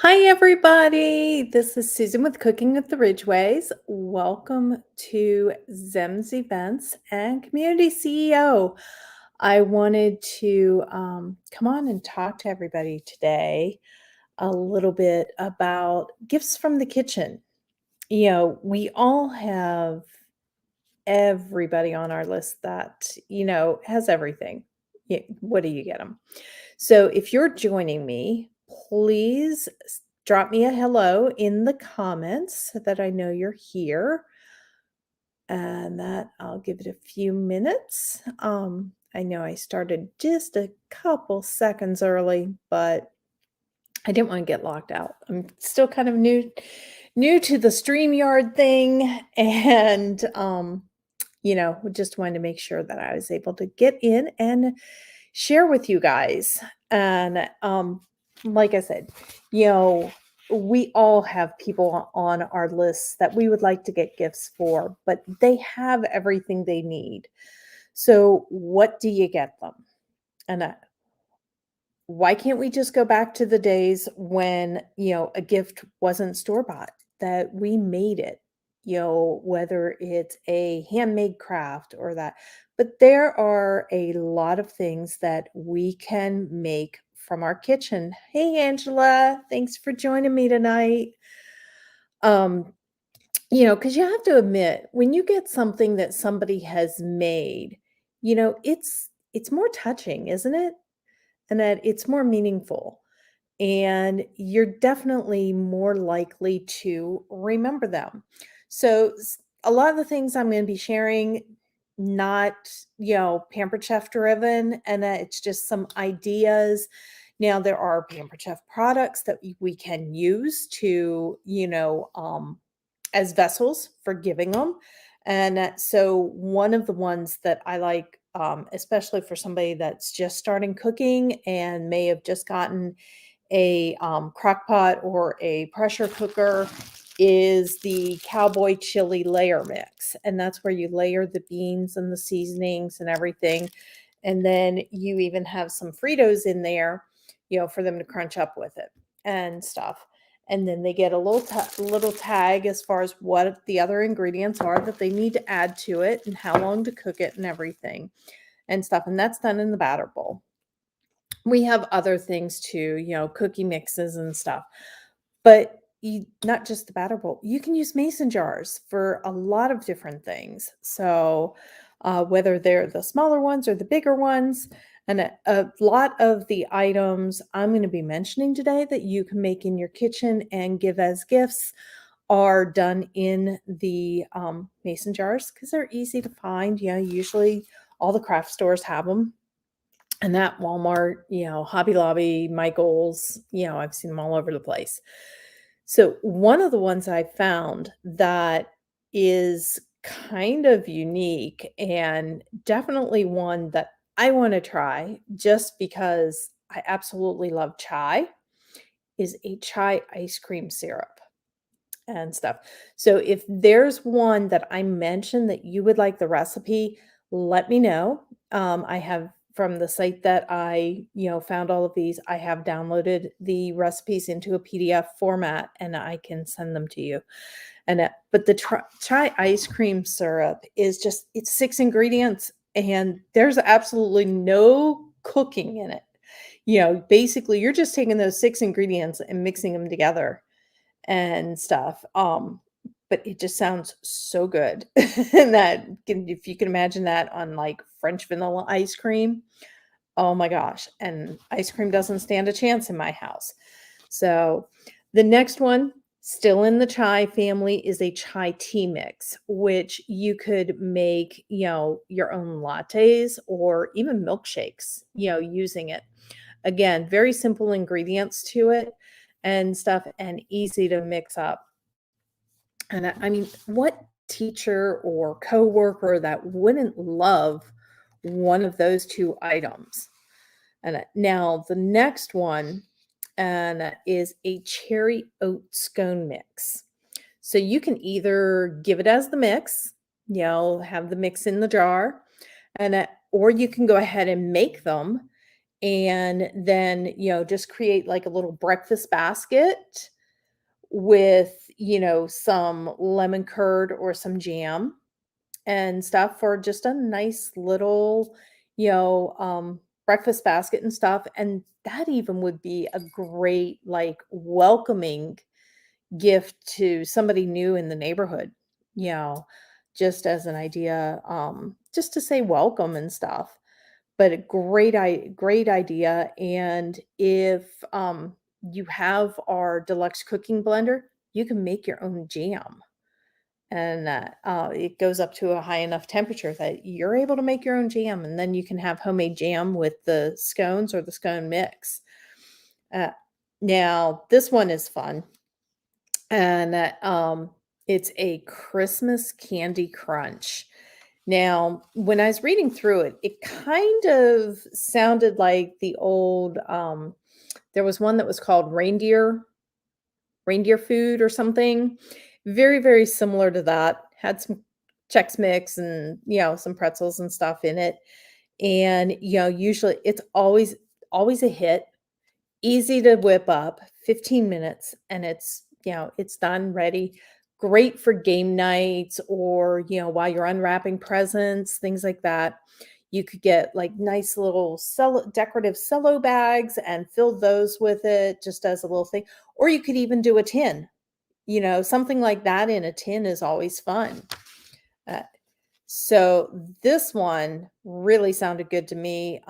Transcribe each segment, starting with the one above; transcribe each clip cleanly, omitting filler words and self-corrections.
Hi, everybody. This is Susan with Cooking with the Ridgways. Welcome to Zem's Events and Community CEO. I wanted to come on and talk to everybody today a little bit about gifts from the kitchen. We all have everybody on our list that, has everything. What do you get them? So if you're joining me, please drop me a hello in the comments so that I know you're here. And that I'll give it a few minutes. I know I started just a couple seconds early, but I didn't want to get locked out. I'm still kind of new to the StreamYard thing and just wanted to make sure that I was able to get in and share with you guys. And like I said, you know, we all have people on our lists that we would like to get gifts for, but they have everything they need. So, what do you get them? And why can't we just go back to the days when, a gift wasn't store bought, that we made it, whether it's a handmade craft or that. But there are a lot of things that we can make from our kitchen. Hey, Angela, thanks for joining me tonight. Um, because you have to admit, when you get something that somebody has made, it's more touching, isn't it? And that it's more meaningful. And you're definitely more likely to remember them. So, a lot of the things I'm going to be sharing, not, Pampered Chef driven, and that it's just some ideas. Now, there are Pampered Chef products that we can use to, as vessels for giving them. And so, one of the ones that I like, especially for somebody that's just starting cooking and may have just gotten a crock pot or a pressure cooker, is the cowboy chili layer mix. And that's where you layer the beans and the seasonings and everything. And then you even have some Fritos in there, for them to crunch up with it and stuff. And then they get a little tag as far as what the other ingredients are that they need to add to it and how long to cook it and everything and stuff. And that's done in the batter bowl. We have other things too, cookie mixes and stuff. But not just the batter bowl. You can use mason jars for a lot of different things. So whether they're the smaller ones or the bigger ones, and a lot of the items I'm going to be mentioning today that you can make in your kitchen and give as gifts are done in the mason jars because they're easy to find. Usually all the craft stores have them. And that Walmart, Hobby Lobby, Michael's, I've seen them all over the place. So one of the ones I found that is kind of unique and definitely one that I want to try just because I absolutely love chai is a chai ice cream syrup and stuff. So if there's one that I mentioned that you would like the recipe, let me know. I have from the site that I, found all of these, I have downloaded the recipes into a PDF format and I can send them to you. And but the chai ice cream syrup is just it's 6 ingredients and there's absolutely no cooking in it. Basically you're just taking those 6 ingredients and mixing them together and stuff. But it just sounds so good. And if you can imagine that on like French vanilla ice cream, oh my gosh. And ice cream doesn't stand a chance in my house. So the next one, still in the chai family, is a chai tea mix, which you could make, your own lattes or even milkshakes, using it. Again, very simple ingredients to it and stuff and easy to mix up. And I mean, what teacher or coworker that wouldn't love one of those two items? And now the next one is a cherry oat scone mix. So you can either give it as the mix, have the mix in the jar, or you can go ahead and make them and then, just create like a little breakfast basket with, some lemon curd or some jam and stuff for just a nice little, breakfast basket and stuff. And that even would be a great, like, welcoming gift to somebody new in the neighborhood, you know, just as an idea, just to say welcome and stuff. But a great idea. And if you have our deluxe cooking blender, you can make your own jam. And it goes up to a high enough temperature that you're able to make your own jam, and then you can have homemade jam with the scones or the scone mix. Uh, Now, this one is fun, and it's a Christmas candy crunch. Now, when I was reading through it, it kind of sounded like the old. There was one that was called reindeer food or something. Very, very similar to that. Had some Chex Mix and, some pretzels and stuff in it. And, usually it's always a hit, easy to whip up, 15 minutes, and it's done, ready. Great for game nights or, while you're unwrapping presents, things like that. You could get like nice little decorative cello bags and fill those with it just as a little thing. Or you could even do a tin, something like that in a tin is always fun. Uh, so this one really sounded good to me.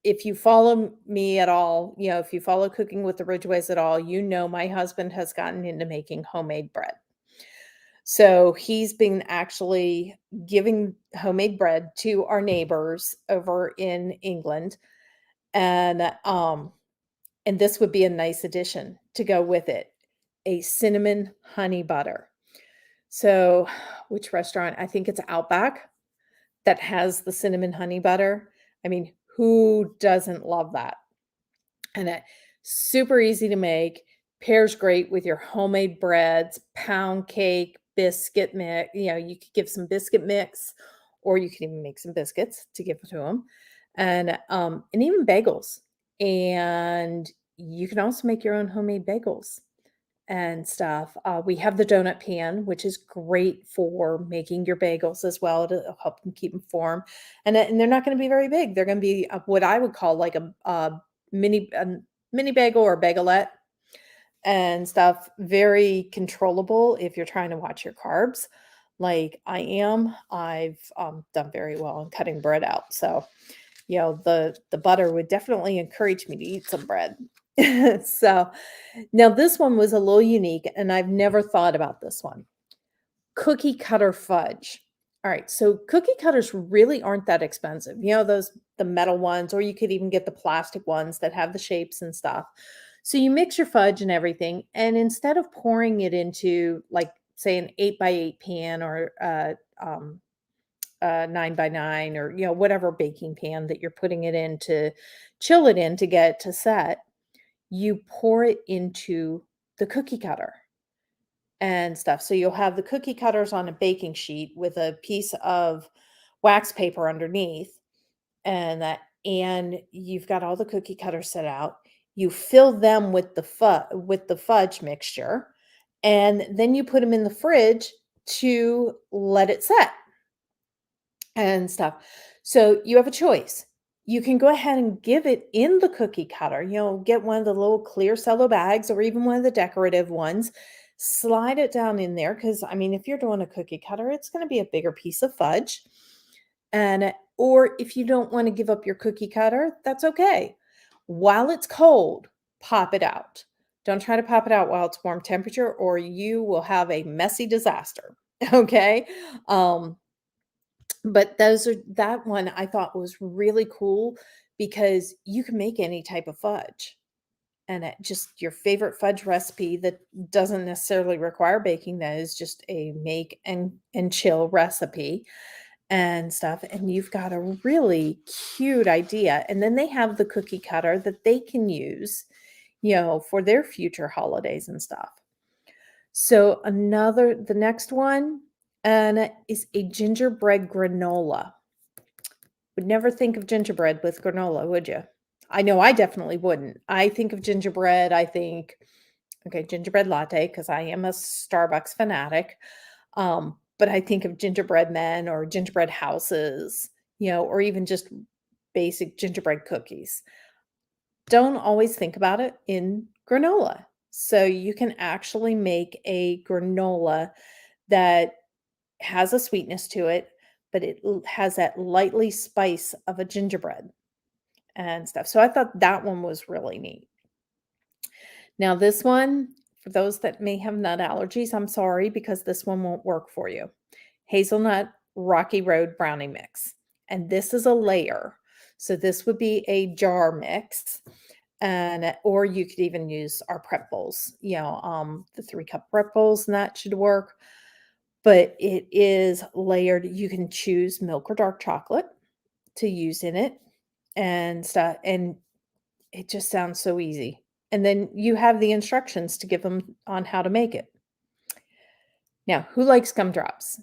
If you follow me at all, if you follow Cooking with the Ridgways at all, my husband has gotten into making homemade bread. So he's been actually giving homemade bread to our neighbors over in England. And this would be a nice addition to go with it. A cinnamon honey butter. So, which restaurant? I think it's Outback that has the cinnamon honey butter. I mean, who doesn't love that? And it super easy to make, pairs great with your homemade breads, pound cake, biscuit mix. You could give some biscuit mix, or you can even make some biscuits to give to them, and even bagels. And you can also make your own homemade bagels and stuff. We have the donut pan, which is great for making your bagels as well to help them keep them warm. And they're not going to be very big. They're going to be what I would call like a mini bagel or bagelette and stuff. Very controllable if you're trying to watch your carbs, like I am. I've done very well in cutting bread out. So the butter would definitely encourage me to eat some bread. So now this one was a little unique, and I've never thought about this one. Cookie cutter fudge. All right, so cookie cutters really aren't that expensive. Those the metal ones, or you could even get the plastic ones that have the shapes and stuff. So you mix your fudge and everything, and instead of pouring it into, like, say, an 8x8 pan or 9x9, or whatever baking pan that you're putting it in to chill it in to get it to set, you pour it into the cookie cutter and stuff. So you'll have the cookie cutters on a baking sheet with a piece of wax paper underneath, and you've got all the cookie cutters set out. You fill them with the fudge mixture, and then you put them in the fridge to let it set and stuff. So you have a choice. You can go ahead and give it in the cookie cutter, get one of the little clear cello bags or even one of the decorative ones, slide it down in there. Cause I mean, if you're doing a cookie cutter, it's going to be a bigger piece of fudge. Or if you don't want to give up your cookie cutter, that's okay. While it's cold, pop it out. Don't try to pop it out while it's warm temperature, or you will have a messy disaster. Okay. But that one I thought was really cool because you can make any type of fudge, and just your favorite fudge recipe that doesn't necessarily require baking, that is just a make and chill recipe and stuff, and you've got a really cute idea. And then they have the cookie cutter that they can use, for their future holidays and stuff. So the next one, and is a gingerbread granola, would never think of gingerbread with granola, would you? I know I definitely wouldn't. I think of gingerbread, I think, okay, gingerbread latte because I am a Starbucks fanatic. But I think of gingerbread men or gingerbread houses, or even just basic gingerbread cookies. Don't always think about it in granola. So you can actually make a granola that has a sweetness to it, but it has that lightly spice of a gingerbread and stuff. So I thought that one was really neat. Now, this one, for those that may have nut allergies, I'm sorry because this one won't work for you. Hazelnut Rocky Road brownie mix. And this is a layer. So this would be a jar mix. And or you could even use our prep bowls, the 3-cup prep bowls, and that should work. But it is layered. You can choose milk or dark chocolate to use in it and stuff. And it just sounds so easy. And then you have the instructions to give them on how to make it. Now, who likes gumdrops?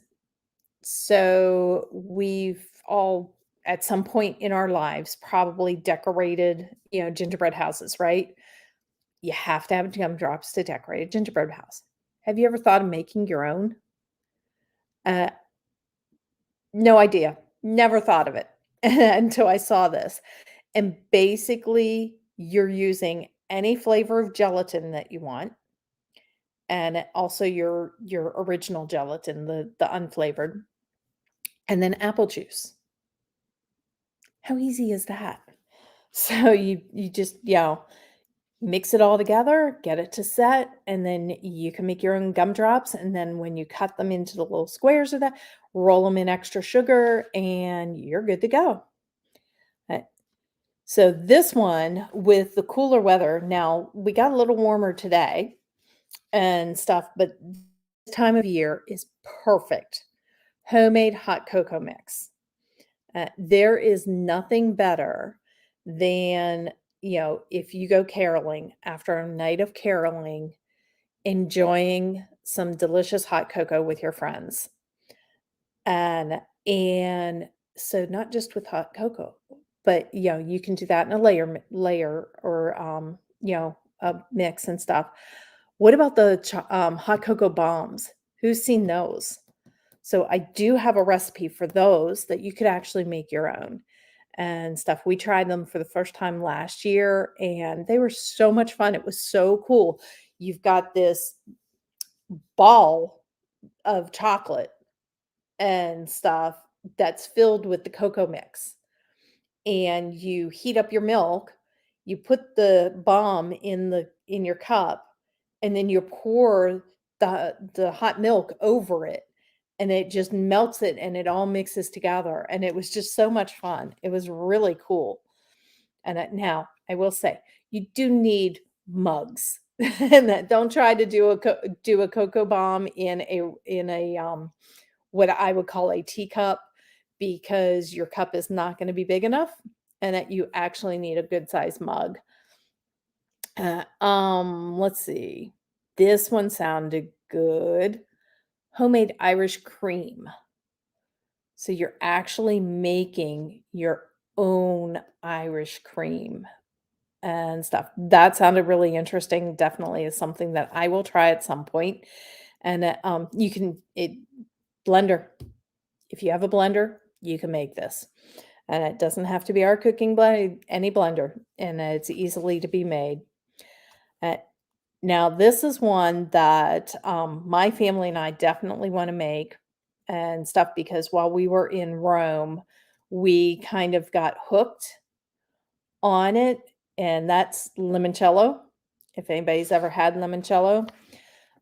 So we've all, at some point in our lives, probably decorated, gingerbread houses, right? You have to have gumdrops to decorate a gingerbread house. Have you ever thought of making your own? Uh, no idea. Never thought of it until I saw this. And basically, you're using any flavor of gelatin that you want, and also your original gelatin, the unflavored, and then apple juice. How easy is that? So you just, mix it all together, get it to set, and then you can make your own gumdrops, and then when you cut them into the little squares of that, roll them in extra sugar, and you're good to go. Uh, So this one with the cooler weather, now we got a little warmer today and stuff, but this time of year is perfect. Homemade hot cocoa mix. There is nothing better than, if you go caroling after a night of caroling, enjoying some delicious hot cocoa with your friends. And so not just with hot cocoa, but, you can do that in a layer or, a mix and stuff. What about the hot cocoa bombs? Who's seen those? So I do have a recipe for those that you could actually make your own and stuff. We tried them for the first time last year and they were so much fun. It was so cool. You've got this ball of chocolate and stuff that's filled with the cocoa mix. And you heat up your milk, you put the bomb in your cup, and then you pour the hot milk over it, and it just melts it, and it all mixes together, and it was just so much fun. It was really cool. And now I will say, you do need mugs, and that don't try to do a cocoa bomb in a what I would call a teacup because your cup is not going to be big enough and that you actually need a good size mug. Let's see. This one sounded good. Homemade Irish cream. So you're actually making your own Irish cream and stuff. That sounded really interesting. Definitely is something that I will try at some point. And you can it blender. If you have a blender, you can make this. And it doesn't have to be our cooking blend, any blender, and it's easily to be made. Uh, Now, this is one that my family and I definitely want to make and stuff because while we were in Rome, we kind of got hooked on it, and that's limoncello. If anybody's ever had limoncello,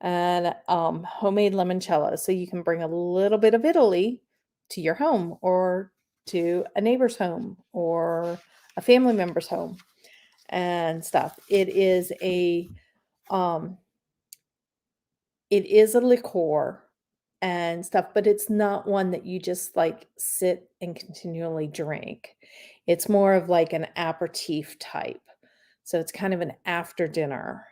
and homemade limoncello. So you can bring a little bit of Italy to your home or to a neighbor's home or a family member's home and stuff. Um it is a liqueur and stuff, but it's not one that you just like sit and continually drink. It's more of like an aperitif type. So it's kind of an after dinner.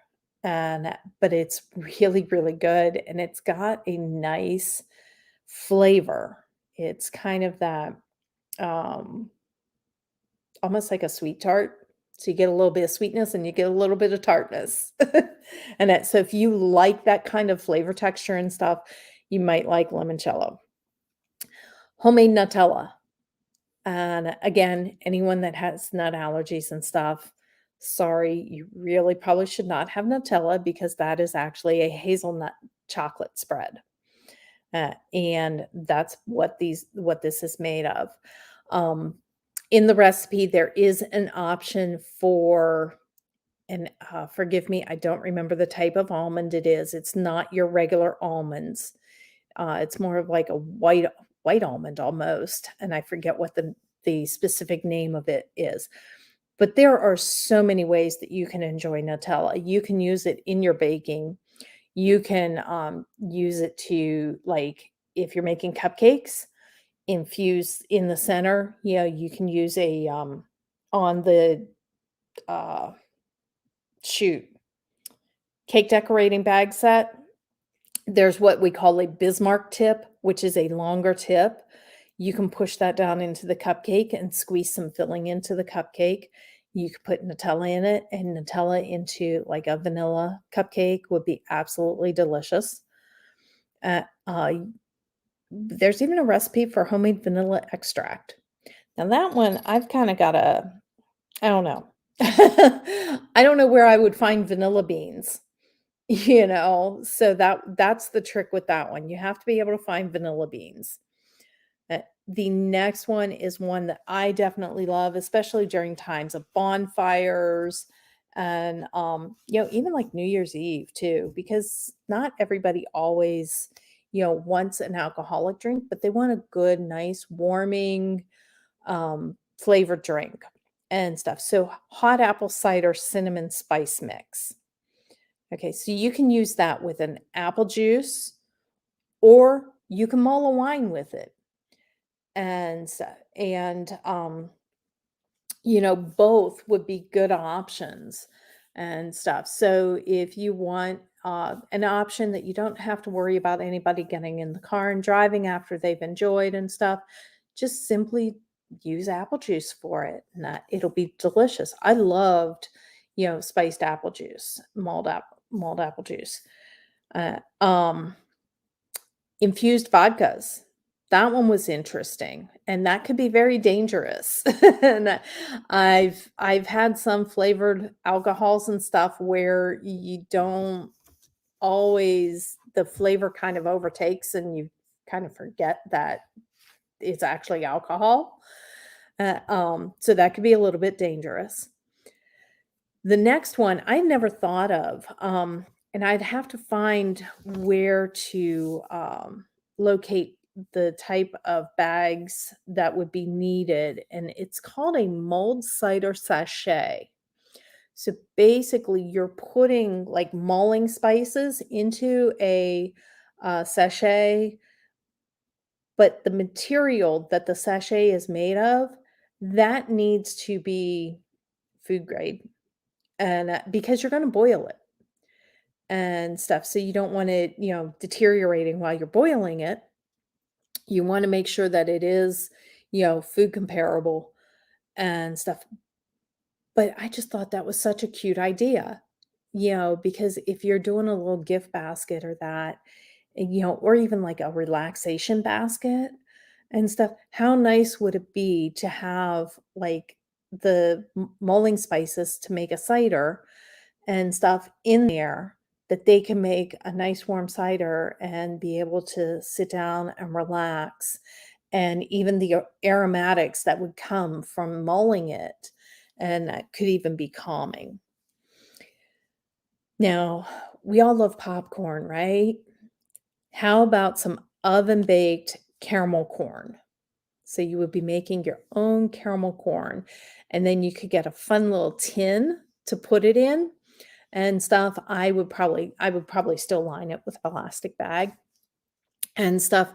And but it's really, really good and it's got a nice flavor. It's kind of that almost like a sweet tart. So you get a little bit of sweetness and you get a little bit of tartness. So if you like that kind of flavor texture and stuff, you might like limoncello. Homemade Nutella. And again, anyone that has nut allergies and stuff, sorry, you really probably should not have Nutella because that is actually a hazelnut chocolate spread. And that's what this is made of. Um, in the recipe, there is an option for, and forgive me, I don't remember the type of almond it is. It's not your regular almonds. It's more of like a white almond almost, and I forget what the specific name of it is. But there are so many ways that you can enjoy Nutella. You can use it in your baking. You can use it to, like, if you're making cupcakes, infuse in the center. You can use a on the uh, shoot cake decorating bag set. There's what we call a Bismarck tip, which is a longer tip. You can push that down into the cupcake and squeeze some filling into the cupcake. You could put Nutella in it, and Nutella into like a vanilla cupcake would be absolutely delicious. Uh, uh, there's even a recipe for homemade vanilla extract. Now that one, I've kind of got I don't know. I don't know where I would find vanilla beans. So that's the trick with that one. You have to be able to find vanilla beans. The next one is one that I definitely love, especially during times of bonfires and even like New Year's Eve too, because not everybody always, wants an alcoholic drink, but they want a good, nice, warming, flavored drink and stuff. So hot apple cider cinnamon spice mix. Okay, so you can use that with an apple juice, or you can mull a wine with it. And so both would be good options and stuff. So if you want an option that you don't have to worry about anybody getting in the car and driving after they've enjoyed and stuff, just simply use apple juice for it, and that it'll be delicious. I loved, spiced apple juice, mulled apple juice. Uh, um, Infused vodkas. That one was interesting, and that could be very dangerous. And I've had some flavored alcohols and stuff where you don't always the flavor kind of overtakes and you kind of forget that it's actually alcohol. So that could be a little bit dangerous. The next one I never thought of, and I'd have to find where to locate the type of bags that would be needed, and it's called a mulled cider sachet. So basically, you're putting like mulling spices into a sachet, but the material that the sachet is made of, that needs to be food grade, and because you're going to boil it and stuff. So you don't want it, deteriorating while you're boiling it. You want to make sure that it is, food comparable and stuff. But I just thought that was such a cute idea, because if you're doing a little gift basket or that, or even like a relaxation basket and stuff, how nice would it be to have like the mulling spices to make a cider and stuff in there that they can make a nice warm cider and be able to sit down and relax. And even the aromatics that would come from mulling it, and that could even be calming. Now, we all love popcorn, right? How about some oven baked caramel corn? So you would be making your own caramel corn, and then you could get a fun little tin to put it in and stuff. I would probably still line it with a plastic bag and stuff.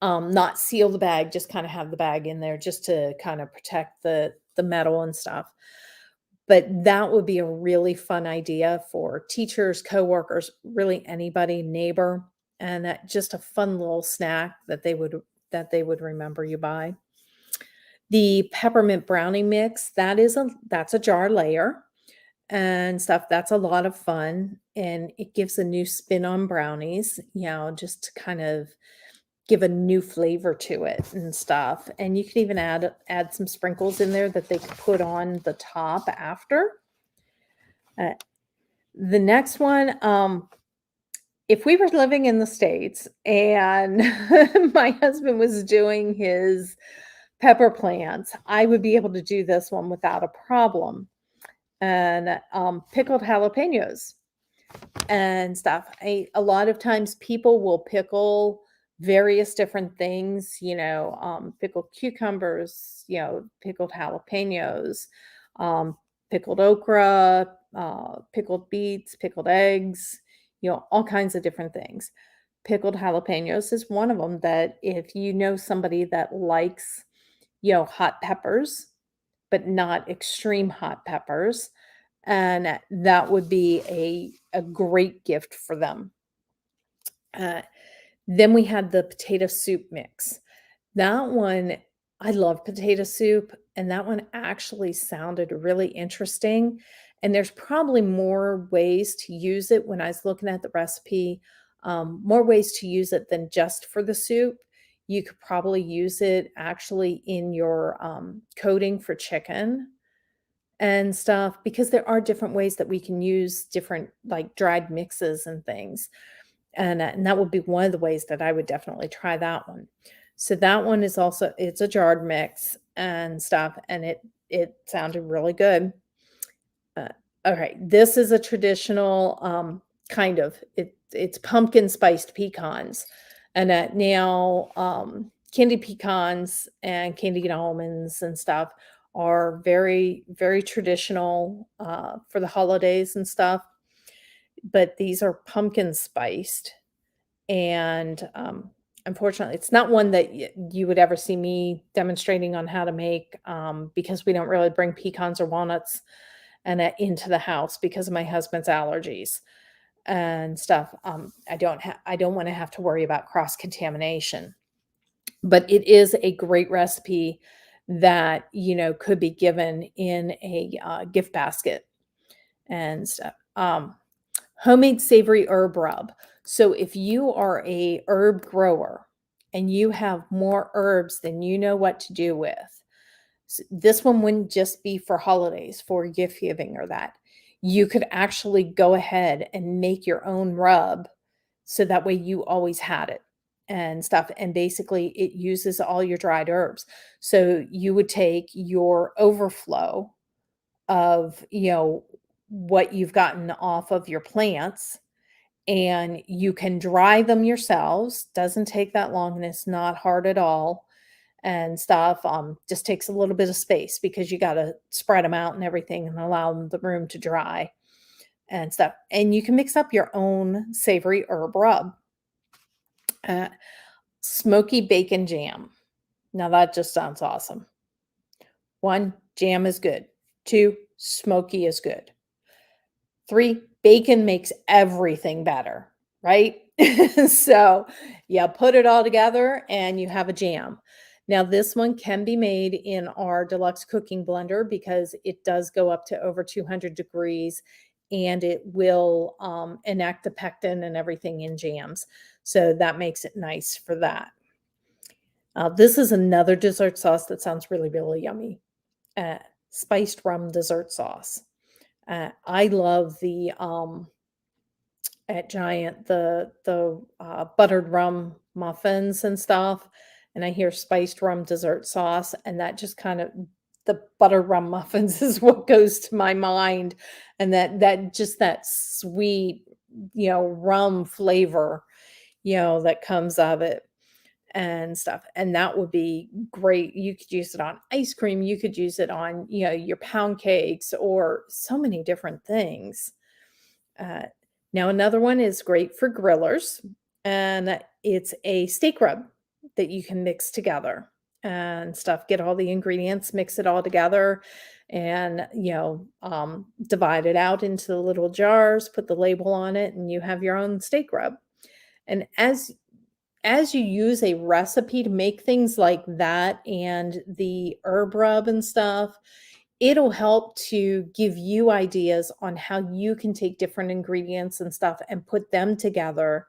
Not seal the bag, just kind of have the bag in there just to kind of protect the metal and stuff. But that would be a really fun idea for teachers, coworkers, really anybody, neighbor, and that just a fun little snack that they would remember you by. The peppermint brownie mix, that's a jar layer and stuff. That's a lot of fun, and it gives a new spin on brownies, just to kind of give a new flavor to it and stuff. And you can even add some sprinkles in there that they could put on the top after. Uh, the next one, if we were living in the States and my husband was doing his pepper plants, I would be able to do this one without a problem. And pickled jalapenos and stuff. A lot of times people will pickle various different things, pickled cucumbers, pickled jalapenos, um, pickled okra, pickled beets, pickled eggs, all kinds of different things. Pickled jalapenos is one of them that if you know somebody that likes, hot peppers, but not extreme hot peppers, and that would be a great gift for them. Uh, then we had the potato soup mix. That one, I love potato soup, and that one actually sounded really interesting. And there's probably more ways to use it when I was looking at the recipe, more ways to use it than just for the soup. You could probably use it actually in your coating for chicken and stuff because there are different ways that we can use different like dried mixes and things. And that would be one of the ways that I would definitely try that one. So that one is also it's a jarred mix and stuff, and it sounded really good. Uh, okay, this is a traditional kind of it's pumpkin spiced pecans, and now candied pecans and candied almonds and stuff are very traditional for the holidays and stuff. But these are pumpkin spiced, and, unfortunately, it's not one that you would ever see me demonstrating on how to make, because we don't really bring pecans or walnuts into the house because of my husband's allergies and stuff. I don't wanna have to worry about cross-contamination, but it is a great recipe that, could be given in a, gift basket and stuff. Homemade savory herb rub. So if you are a herb grower and you have more herbs than you know what to do with, this one wouldn't just be for holidays, for gift giving or that. You could actually go ahead and make your own rub so that way you always had it and stuff. And basically, it uses all your dried herbs. So you would take your overflow of, what you've gotten off of your plants, and you can dry them yourselves. Doesn't take that long, and it's not hard at all and stuff. Just takes a little bit of space because you gotta spread them out and everything and allow the room to dry and stuff. And you can mix up your own savory herb rub. Uh, Smoky bacon jam. Now that just sounds awesome. 1, jam is good. 2, smoky is good. 3, bacon makes everything better, right? So, yeah, put it all together and you have a jam. Now, this one can be made in our deluxe cooking blender because it does go up to over 200 degrees and it will enact the pectin and everything in jams. So that makes it nice for that. This is another dessert sauce that sounds really yummy. Uh, Spiced rum dessert sauce. I love the at Giant the buttered rum muffins and stuff, and I hear spiced rum dessert sauce, and that just kind of the buttered rum muffins is what goes to my mind, and that sweet, rum flavor, that comes of it and stuff. And that would be great. You could use it on ice cream, you could use it on, your pound cakes or so many different things. Uh, Now another one is great for grillers, and it's a steak rub that you can mix together and stuff. Get all the ingredients, mix it all together, and divide it out into the little jars. Put the label on it, and you have your own steak rub. And as you use a recipe to make things like that and the herb rub and stuff, it'll help to give you ideas on how you can take different ingredients and stuff and put them together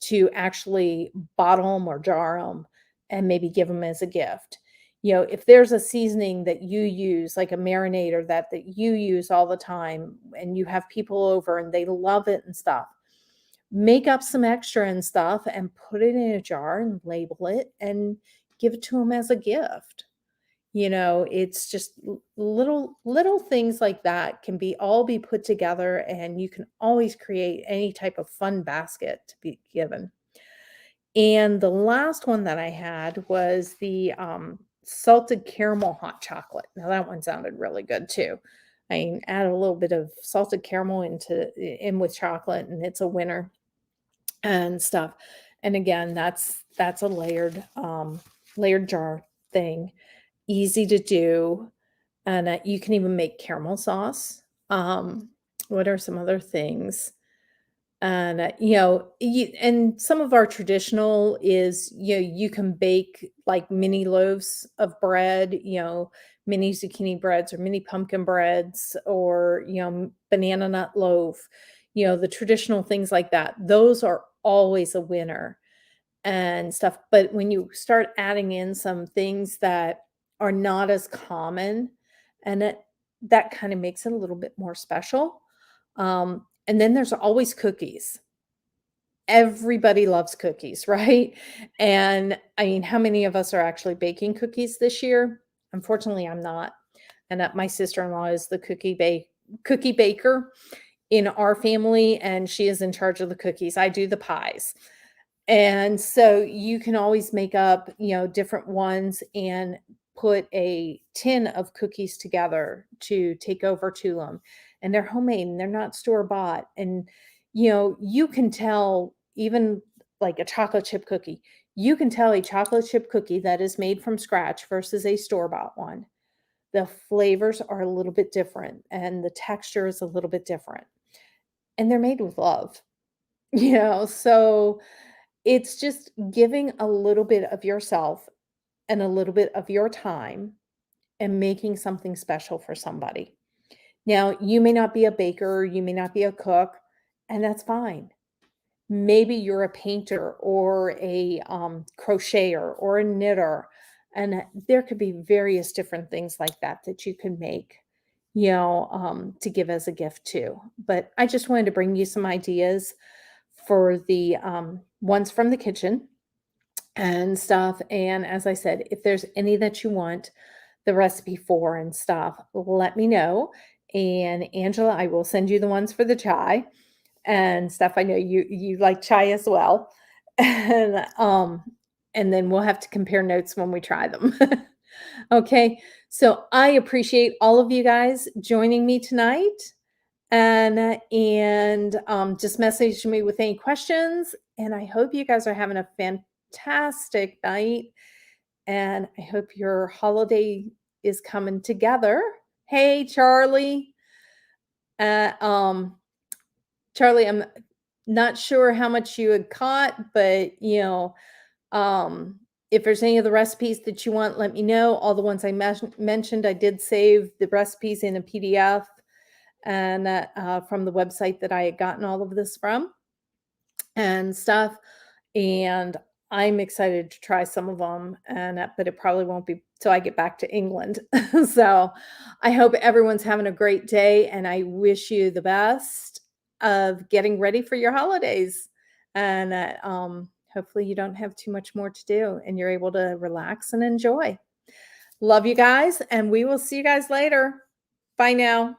to actually bottle them or jar them and maybe give them as a gift. If there's a seasoning that you use, like a marinade or that you use all the time, and you have people over and they love it and stuff, make up some extra and stuff and put it in a jar and label it and give it to them as a gift. It's just little things like that can be put together, and you can always create any type of fun basket to be given. And the last one that I had was the salted caramel hot chocolate. Now that one sounded really good too. I mean, add a little bit of salted caramel in with chocolate, and it's a winner and stuff. And again, that's a layered jar thing, easy to do, and you can even make caramel sauce. What are some other things? And and some of our traditional is, you can bake like mini loaves of bread, mini zucchini breads or mini pumpkin breads, or banana nut loaf, the traditional things like that. Those are always a winner and stuff. But when you start adding in some things that are not as common, and that kind of makes it a little bit more special. And then there's always cookies. Everybody loves cookies, right? And I mean, how many of us are actually baking cookies this year? Unfortunately, I'm not. And my sister-in-law is the cookie baker in our family, and she is in charge of the cookies. I do the pies. And so you can always make up, different ones and put a tin of cookies together to take over to them. And they're homemade and they're not store bought. And, you can tell, even like a chocolate chip cookie, you can tell a chocolate chip cookie that is made from scratch versus a store bought one. The flavors are a little bit different and the texture is a little bit different. And they're made with love, so it's just giving a little bit of yourself and a little bit of your time and making something special for somebody. Now, you may not be a baker, you may not be a cook, and that's fine. Maybe you're a painter or a crocheter or a knitter, and there could be various different things like that you can make, to give as a gift too. But I just wanted to bring you some ideas for the ones from the kitchen and stuff. And as I said, if there's any that you want the recipe for and stuff, let me know. And Angela, I will send you the ones for the chai and stuff. I know you like chai as well. And then we'll have to compare notes when we try them. Okay. So I appreciate all of you guys joining me tonight. And just message me with any questions. And I hope you guys are having a fantastic night. And I hope your holiday is coming together. Hey, Charlie. Uh, um, Charlie, I'm not sure how much you had caught, but if there's any of the recipes that you want, let me know. All the ones I mentioned, I did save the recipes in a PDF and from the website that I had gotten all of this from and stuff. And I'm excited to try some of them, but it probably won't be till I get back to England. So I hope everyone's having a great day, and I wish you the best of getting ready for your holidays. And hopefully you don't have too much more to do and you're able to relax and enjoy. Love you guys, and we will see you guys later. Bye now.